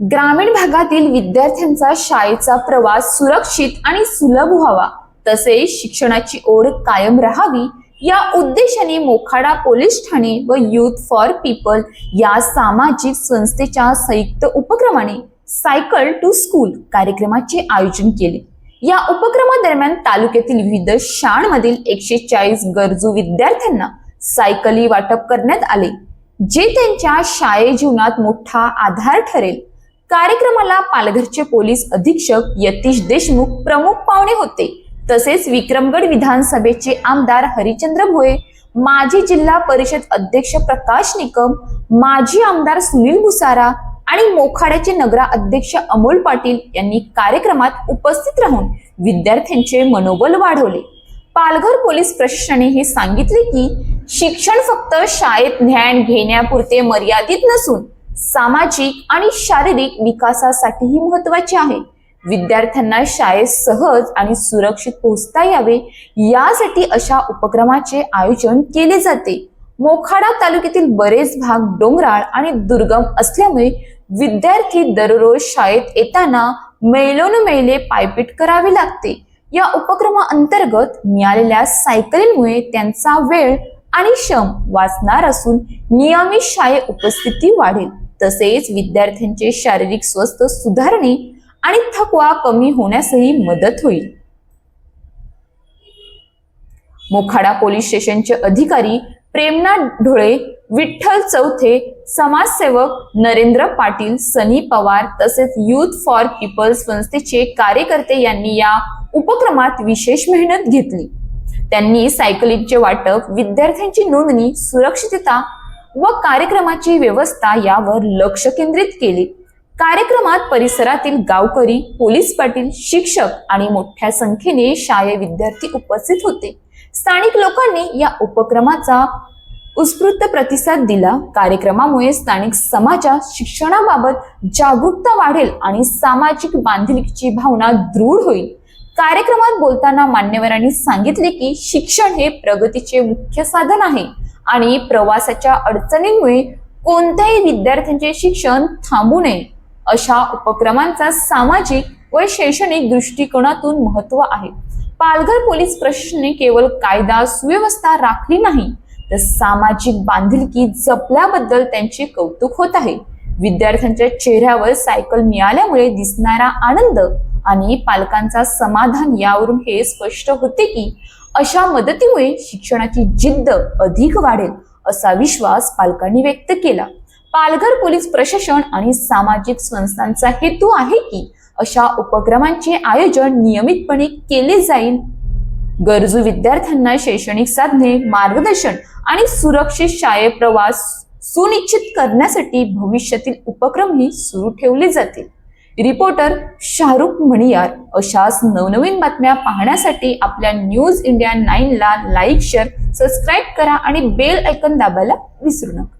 ग्रामीण भागातील विद्यार्थ्यांचा शाळेचा प्रवास सुरक्षित आणि सुलभ व्हावा, तसेच शिक्षणाची ओढ कायम राहावी या उद्देशाने मोखाडा पोलीस ठाणे व यूथ फॉर पीपल या सामाजिक संस्थेच्या संयुक्त उपक्रमाने सायकल टू स्कूल कार्यक्रमाचे आयोजन केले। या उपक्रमादरम्यान तालुक्यातील विविध शाळांमधील 140 गरजू विद्यार्थ्यांना सायकली वाटप करण्यात आले, जे त्यांच्या शाळे जीवनात मोठा आधार ठरेल। कार्यक्रमाला पालघरचे पोलीस अधीक्षक यतीश देशमुख प्रमुख पाहुणे होते। तसेच विक्रमगड विधानसभेचे आमदार हरिचंद्र भोये, माजी जिल्हा परिषद अध्यक्ष प्रकाश निकम, माजी आमदार सुनील भुसारा आणि मोखाड्याचे नगराध्यक्ष अमोल पाटील यांनी कार्यक्रमात उपस्थित राहून विद्यार्थ्यांचे मनोबल वाढवले। पालघर पोलीस प्रशासनाने हे सांगितले की शिक्षण फक्त शाळेत ज्ञान घेण्यापुरते मर्यादित नसून सामाजिक आणि शारीरिक विकासासाठीही महत्त्वाचे आहे। विद्यार्थ्यांना शाळेत सहज आणि सुरक्षित पोहोचता यावे यासाठी अशा उपक्रमाचे आयोजन केले जाते। मोखाडा तालुक्यातील बरेच भाग डोंगराळ आणि दुर्गम असल्यामुळे विद्यार्थी दररोज शाळेत येताना मैलोनमैले पायपीट करावे लागते। या उपक्रमाअंतर्गत मिळालेल्या सायकलींमुळे त्यांचा वेळ आणि श्रम वाचणार असून नियमित शाळेत उपस्थिती वाढेल, तसेच विद्यार्थ्यांचे शारीरिक स्वास्थ्य सुधारणे आणि थकवा कमी होण्यासही मदत होईल। मोखाडा पोलीस स्टेशनचे अधिकारी प्रेमनाथ ढोळे, विठ्ठल चौथे, समाजसेवक नरेंद्र पाटील, सनी पवार तसेच यूथ फॉर पीपल संस्थेचे कार्यकर्ते यांनी या उपक्रमात विशेष मेहनत घेतली। त्यांनी सायकलींचे वाटप, विद्यार्थ्यांची नोंदणी, सुरक्षितता व कार्यक्रमाची व्यवस्था यावर लक्ष केंद्रित केले। कार्यक्रमात परिसरातील गावकरी, पोलीस पाटील, शिक्षक आणि मोठ्या संख्येने शालेय विद्यार्थी उपस्थित होते। स्थानिक लोकांनी या उपक्रमाचा उत्स्फूर्त प्रतिसाद दिला। कार्यक्रमामुळे स्थानिक समाजात शिक्षणाबाबत जागरूकता वाढेल आणि सामाजिक बांधिलकीची भावना दृढ होईल। कार्यक्रमात बोलताना मान्यवरांनी सांगितले की शिक्षण हे प्रगतीचे मुख्य साधन आहे आणि प्रवासाच्या अडचणींमुळे कोणत्याही विद्यार्थ्यांचे शिक्षण थांबू नये। अशा उपक्रमांचा सामाजिक व शैक्षणिक दृष्टिकोनातून महत्त्व आहे। पालघर पोलीस प्रशासनाने केवळ कायदा सुव्यवस्था राखली नाही, तर सामाजिक बांधिलकी जपल्याबद्दल त्यांचे कौतुक होत आहे। विद्यार्थ्यांच्या चेहऱ्यावर सायकल मिळाल्यामुळे दिसणारा आनंद आणि पालकांचा समाधान यावरून हे स्पष्ट होते की अशा मदतीमुळे शिक्षणाची जिद्द अधिक वाढेल असा विश्वास पालकांनी व्यक्त केला। पालघर पोलीस प्रशासन आणि सामाजिक संस्थांचा हेतू आहे की अशा उपक्रमांचे आयोजन नियमितपणे केले जाईल। गरजू विद्यार्थ्यांना शैक्षणिक साधने, मार्गदर्शन आणि सुरक्षित शाळेत प्रवास सुनिश्चित करण्यासाठी भविष्यातील उपक्रमही सुरू ठेवले जातील। रिपोर्टर शाहरुख मणियार। अशाच नवनवीन बातम्या पाहण्यासाठी आपल्या न्यूज इंडिया 9 ला लाईक, शेअर, सबस्क्राईब करा आणि बेल आयकॉन दाबायला विसरू नका।